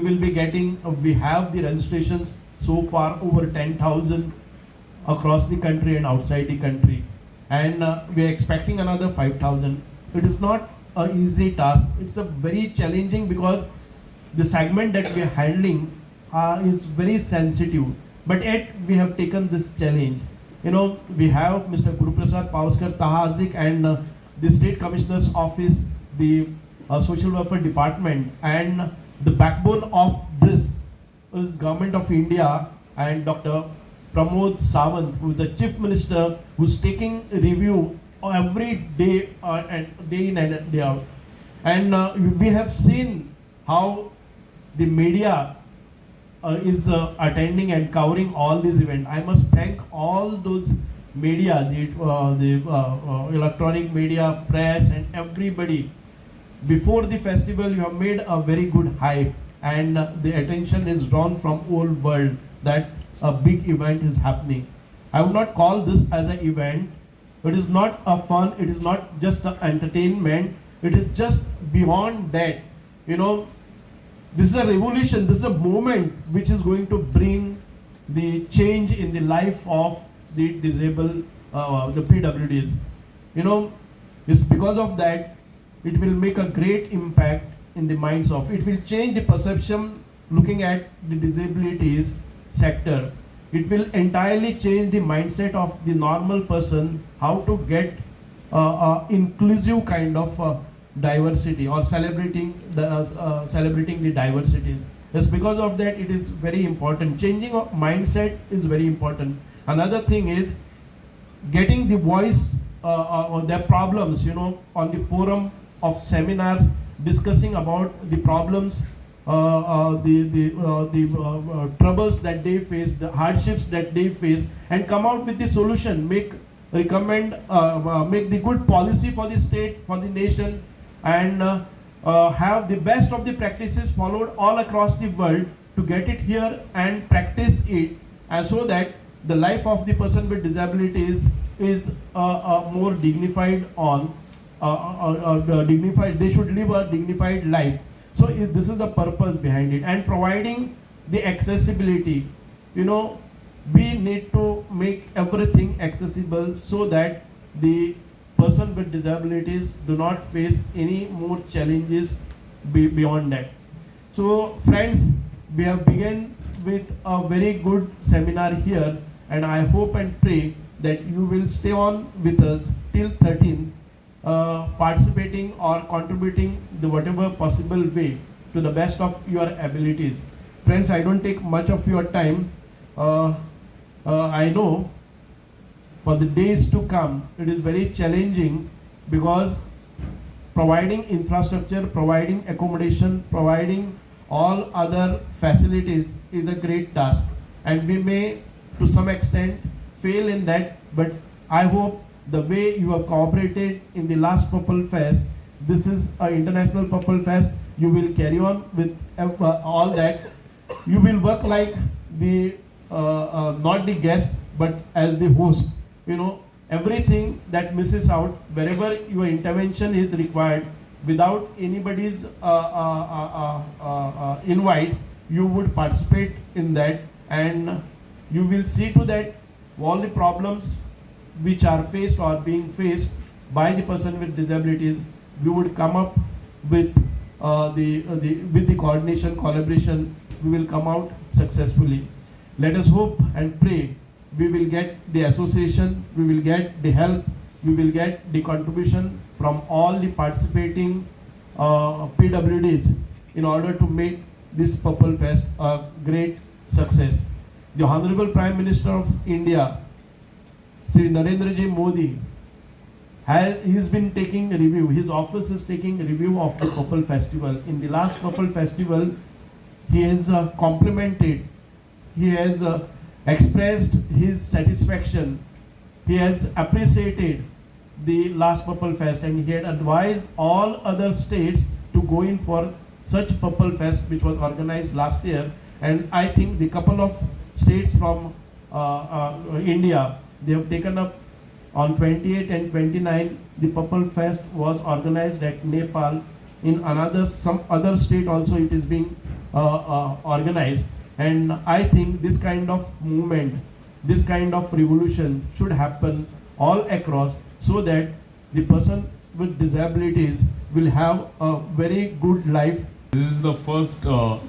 will be getting, we have the registrations so far over 10,000 across the country and outside the country. And we are expecting another 5,000. It is not an easy task. It's a very challenging because the segment that we are handling is very sensitive. But yet we have taken this challenge. You know, we have Mr. Guruprasad Pavaskar Tahazik and the State Commissioner's Office, the Social Welfare Department, and the backbone of this is Government of India and Dr. Pramod Sawant, who is the Chief Minister, who's taking review every day and day in and day out. And we have seen how the media is attending and covering all these events. I must thank all those media, the electronic media, press, and everybody. Before the festival, you have made a very good hype, and the attention is drawn from whole world that a big event is happening. I would not call this as an event. It is not a fun. It is not just an entertainment. It is just beyond that. You know, this is a revolution. This is a moment which is going to bring the change in the life of the disabled, the PWDs. You know, it's because of that it will make a great impact in the minds of. It will change the perception looking at the disabilities sector. It will entirely change the mindset of the normal person how to get inclusive kind of diversity or celebrating the diversity. Just because of that, it is very important. Changing of mindset is very important. Another thing is getting the voice of their problems, you know, on the forum of seminars, discussing about the problems, the troubles that they face, the hardships that they face, and come out with the solution. Make the good policy for the state, for the nation, and have the best of the practices followed all across the world to get it here and practice it, and so that the life of the person with disabilities is more dignified dignified. They should live a dignified life. So this is the purpose behind it, and providing the accessibility. You know, we need to make everything accessible so that the person with disabilities do not face any more challenges beyond that. So friends, we have begun with a very good seminar here, and I hope and pray that you will stay on with us till 13th, participating or contributing the whatever possible way to the best of your abilities. Friends, I don't take much of your time. I know for the days to come, it is very challenging because providing infrastructure, providing accommodation, providing all other facilities is a great task, and we may to some extent fail in that, but I hope the way you have cooperated in the last Purple Fest, this is an international Purple Fest, you will carry on with all that. You will work like the not the guest but as the host. You know, everything that misses out, wherever your intervention is required, without anybody's invite, you would participate in that, and you will see to that all the problems which are faced or being faced by the person with disabilities, we would come up with with the coordination, collaboration, we will come out successfully. Let us hope and pray we will get the association, we will get the help, we will get the contribution from all the participating PWDs in order to make this Purple Fest a great success. The Honorable Prime Minister of India, Sri Narendra J. Modi, he's been taking a review. His office is taking a review of the Purple Festival. In the last Purple Festival, he has complimented, he has expressed his satisfaction, he has appreciated the last Purple Fest, and he had advised all other states to go in for such Purple Fest which was organized last year. And I think the couple of states from India, they have taken up on 28 and 29. The Purple Fest was organized at Nepal. In some other state also it is being organized. And I think this kind of movement, this kind of revolution should happen all across, so that the person with disabilities will have a very good life. This is the first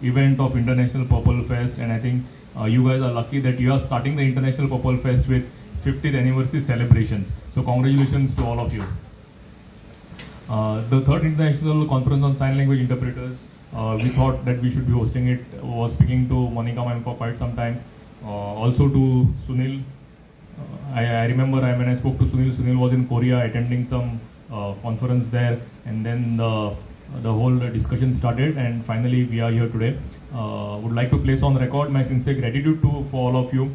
event of International Purple Fest, and I think you guys are lucky that you are starting the International Purple Fest with 50th anniversary celebrations. So congratulations to all of you. The third International Conference on Sign Language Interpreters, we thought that we should be hosting it. Was speaking to Monica ma'am for quite some time. Also to Sunil. I remember when I spoke to Sunil, Sunil was in Korea attending some conference there, and then the whole discussion started, and finally we are here today. Would like to place on record my sincere gratitude for all of you.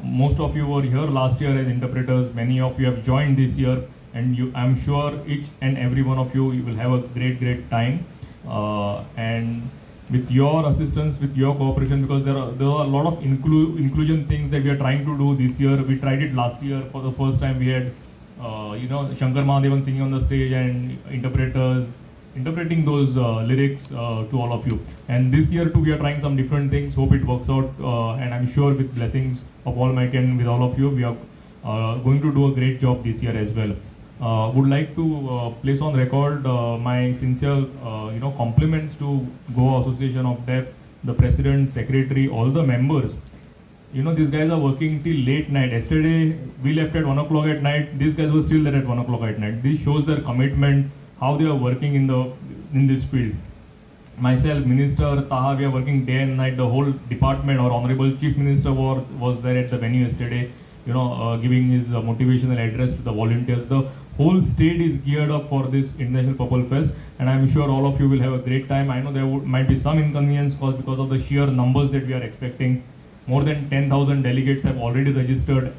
Most of you were here last year as interpreters. Many of you have joined this year, and I'm sure each and every one of you will have a great time. And with your assistance, with your cooperation, because there are a lot of inclusion things that we are trying to do this year. We tried it last year for the first time. We had Shankar Mahadevan singing on the stage and interpreting those lyrics to all of you. And this year too, we are trying some different things. Hope it works out, and I'm sure with blessings of Almighty and with all of you, we are going to do a great job this year as well. Would like to place on record my sincere compliments to Goa Association of Deaf, the president, secretary, all the members. These guys are working till late night. Yesterday we left at 1 o'clock at night. These guys were still there at 1 o'clock at night. This shows their commitment, how they are working in this field. Myself, Minister Taha, we are working day and night. The whole department, our Honorable Chief Minister was there at the venue yesterday, giving his motivational address to the volunteers. The whole state is geared up for this International Purple Fest, and I'm sure all of you will have a great time. I know there might be some inconvenience because of the sheer numbers that we are expecting. More than 10,000 delegates have already registered.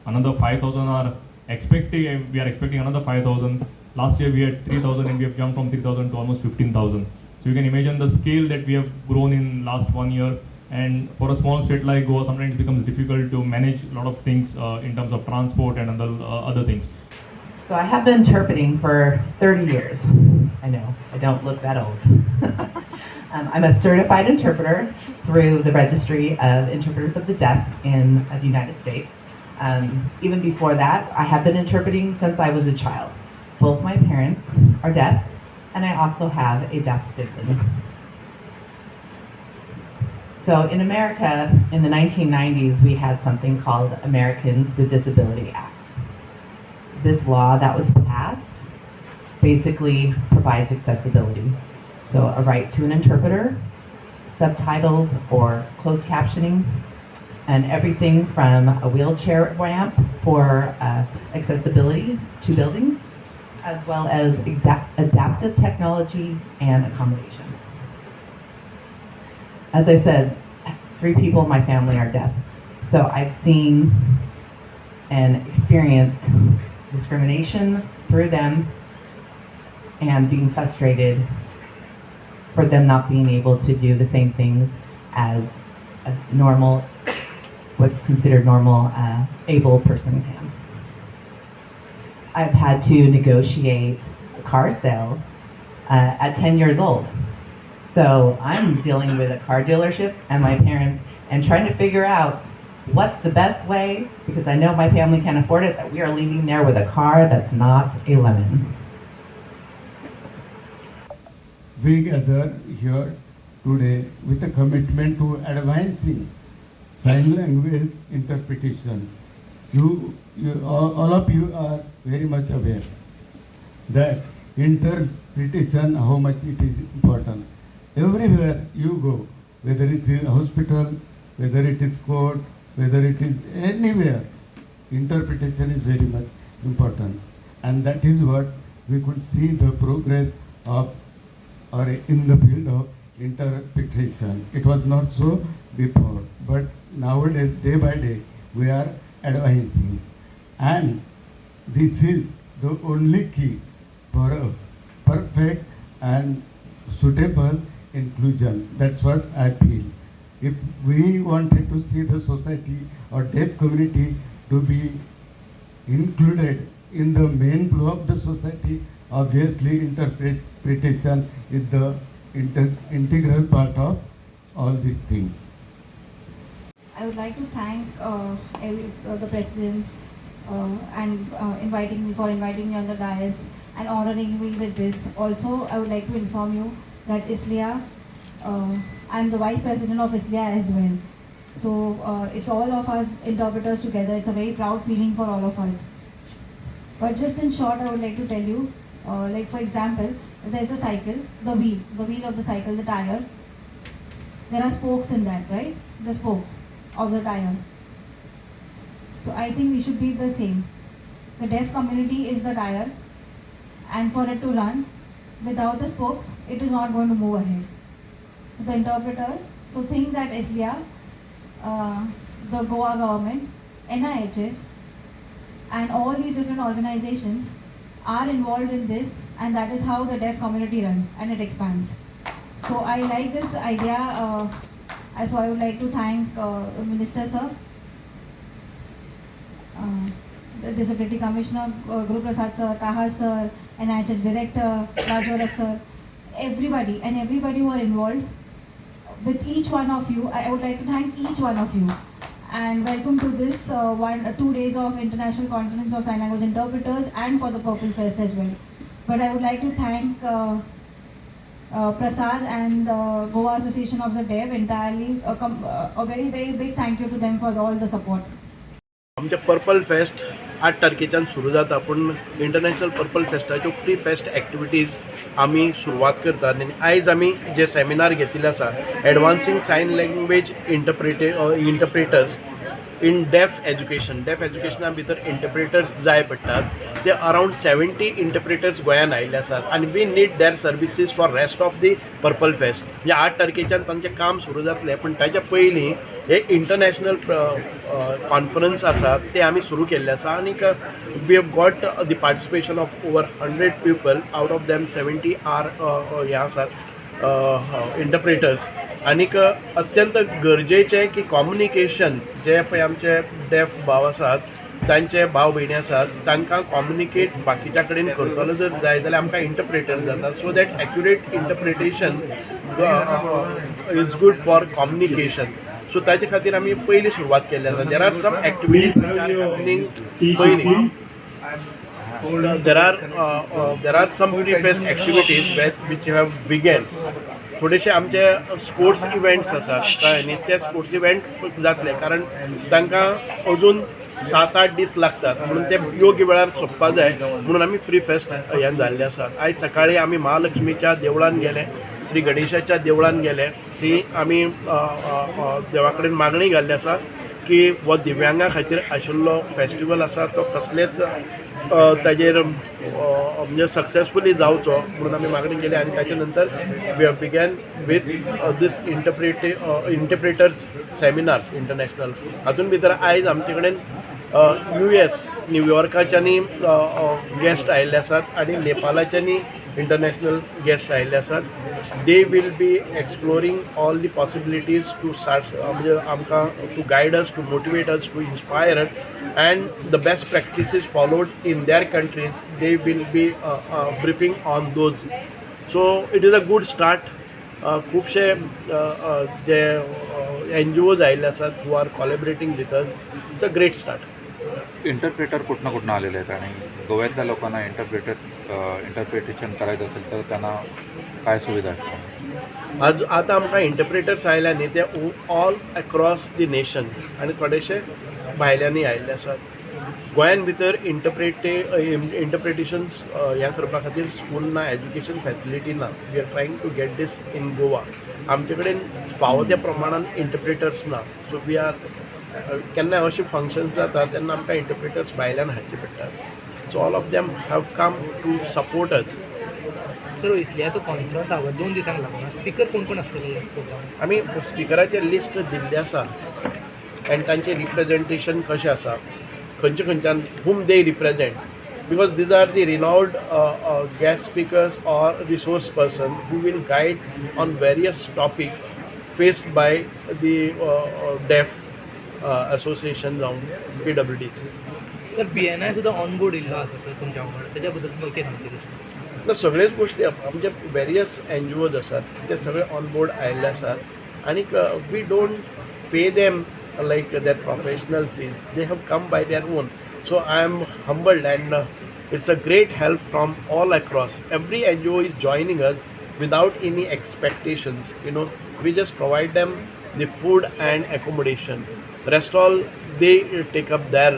Another 5,000 are expecting. We are expecting another 5,000. Last year we had 3,000, and we have jumped from 3,000 to almost 15,000. So you can imagine the scale that we have grown in last 1 year. And for a small state like Goa, sometimes it becomes difficult to manage a lot of things in terms of transport and other things. So I have been interpreting for 30 years. I know, I don't look that old. I'm a certified interpreter through the Registry of Interpreters of the Deaf in the United States. Even before that, I have been interpreting since I was a child. Both my parents are deaf, and I also have a deaf sibling. So in America, in the 1990s, we had something called Americans with Disability Act. This law that was passed basically provides accessibility. So a right to an interpreter, subtitles or closed captioning, and everything from a wheelchair ramp for accessibility to buildings, as well as adaptive technology and accommodations. As I said, 3 people in my family are deaf. So I've seen and experienced discrimination through them and being frustrated for them not being able to do the same things as a normal, what's considered normal, able person can. I've had to negotiate a car sale at 10 years old. So I'm dealing with a car dealership and my parents and trying to figure out what's the best way, because I know my family can't afford it, that we are leaving there with a car that's not a lemon. We gather here today with a commitment to advancing sign language interpretation. All of you are very much aware that interpretation, how much it is important. Everywhere you go, whether it is a hospital, whether it is court, whether it is anywhere, interpretation is very much important. And that is what we could see the progress of or in the field of interpretation. It was not so before, but nowadays, day by day, we are advancing. And this is the only key for a perfect and suitable inclusion. That's what I feel. If we wanted to see the society or deaf community to be included in the main flow of the society, obviously interpretation is the integral part of all these things. I would like to thank the president and inviting me on the dais and honoring me with this. Also, I would like to inform you that ISLIA, I'm the vice president of ISLIA as well. So it's all of us interpreters together. It's a very proud feeling for all of us. But just in short, I would like to tell you, like for example, if there's a cycle, the wheel of the cycle, the tire, there are spokes in that, right? The spokes of the tire. So I think we should be the same. The deaf community is the tire, and for it to run, without the spokes, it is not going to move ahead. So the interpreters, so think that ISLIA, the Goa government, NIHS, and all these different organizations are involved in this, and that is how the deaf community runs and it expands. So I like this idea. So I would like to thank Minister Sir, the Disability Commissioner, Guru Prasad Sir, Taha Sir, NIHS Director, Rajorak Sir, everybody who are involved. With each one of you, I would like to thank each one of you. And welcome to this 2 days of International Conference of Sign Language Interpreters and for the Purple Fest as well. But I would like to thank Prasad and Goa Association of the Deaf entirely. A very, very big thank you to them for all the support. आमचे purple fest 8 तारखेच्यान सुरू जाता, पूण international purple फेस्टाच्यो pre fest activities आमी सुरवात करतात. आनी आयज आमी जे सेमिनार घेतिल्ले आसा एडवान्सिंग सायन लँग्वेज इंटरप्रेटर्स इन डेफ एज्युकेशना भितर इंटरप्रेटर्स जाय पडटात. ते अरावंड 70 इंटरप्रेटर्स गोंयान आयिल्ले आसात आनी we need their services for rest of the purple fest. म्हणजे 8 तारखेच्यान तांचें काम सुरू जातलें, पूण ताच्या पयलीं हे इंटरनॅशनल कॉन्फरन्स आसात ते आमी सुरू केल्ले आसा. आनीक we have got the participation of over 100 people, out of them 70 are हे आसात इंटरप्रेटर्स. आनीक अत्यंत गरजेचें की कॉम्युनिकेशन जे पळय आमचे डेफ भाव आसात, तांचे भाव भयणी आसात, तांकां कॉम्युनिकेट बाकीच्या कडेन करतलो जर जाय जाल्यार आमकां इंटरप्रेटर जाता. So that accurate interpretation is good for communication. So ताचे खातीर आमी पयलीं सुरवात केल्ली आसा. There are some activities which are happening पयलीं. there are some pre-fest activities which have begun. थोडेशे आमचे स्पोर्ट्स इव्हेंट्स आसात कळ्ळें न्ही, ते स्पोर्ट्स इव्हेंट जातले कारण तांकां अजून 7-8 दीस लागतात, म्हणून ते योग्य वेळार सोंपपाक जाय म्हणून आमी प्री फेस्ट हें जाल्ले आसात. आयज सकाळीं आमी महालक्ष्मीच्या देवळान गेले, श्री गणेशाच्या देवळान गेले. ती आमी देवा कडेन मागणी घाल्ली आसा की हो दिव्यांगा खातीर आशिल्लो फेस्टिवल आसा तो कसलेच ताजेर म्हणजे सक्सेसफुली जावचो म्हणून आमी मागणी केली. आनी ताचे नंतर we have begun with these interpreters seminars international. हातूंत भितर आयज आमचे कडेन US न्यूयॉर्काच्यानी गेस्ट आयिल्ले आसात आनी नेपालाच्यानी इंटरनॅशनल गेस्ट आयिल्ले आसात. They will be exploring all the possibilities to start म्हणजे आमकां to guide us, to motivate us, to inspire us, and the best practices followed in their countries, they will be briefing on those. So it is a good start. खूबशे जे NGOs आयिल्ले आसात who are collaborating with us. It's a great start. Interpreter कुठनं आलेले आहेत आणि गोव्यातल्या लोकांना interpretation करायचं असेल तर त्यांना काय सुविधा आहेत? आज आता आमकां इंटरप्रेटर्स आयल्या न्ही, ते ऑल अक्रॉस दी नेशन आनी थोडेशे भायल्यांनी आयिल्ले आसात. गोंयान भितर इंटरप्रिटेशन्स ह्या करपा खातीर स्कूल ना, एज्युकेशन फॅसिलिटी ना. We are trying to get this in Goa. आमचे कडेन फावो त्या प्रमाणान इंटरप्रेटर्स ना. सो वी आर केन्ना अशें फंक्शन्स जाता तेन्ना आमकां इंटरप्रेटर्स भायल्यान हाडचे पडटात. So all of them have come to support us. Sir इतल्याचो कॉन्फरन्स हांव 2 दिसांक लागून स्पिकर कोण कोण आसतले? आमी स्पिकराचें लिस्ट दिल्लें आसा आनी तांचें रिप्रेजेंटेशन कशें आसा, खंयच्यान whom they represent, because these are the renowned guest speakers or resource person who will guide on various topics faced by the deaf associations of PWD. तर BNI सुद्धा ऑन बोर्ड येयल्लो आसा सर तुमच्या वांगडा, तेज्या बद्दल तुमकां कितें सांगतले? सगळ्योच गोश्टी आमचे वेरियस NGOs आसात ते सगळे ऑन बोर्ड आयिल्ले आसात आणि we don't pay them like their professional fees. They have come by their own. So I am humbled, and it's a great help from all across. Every NGO is joining us without any expectations. We just provide them the food and accommodation. Rest all they take up their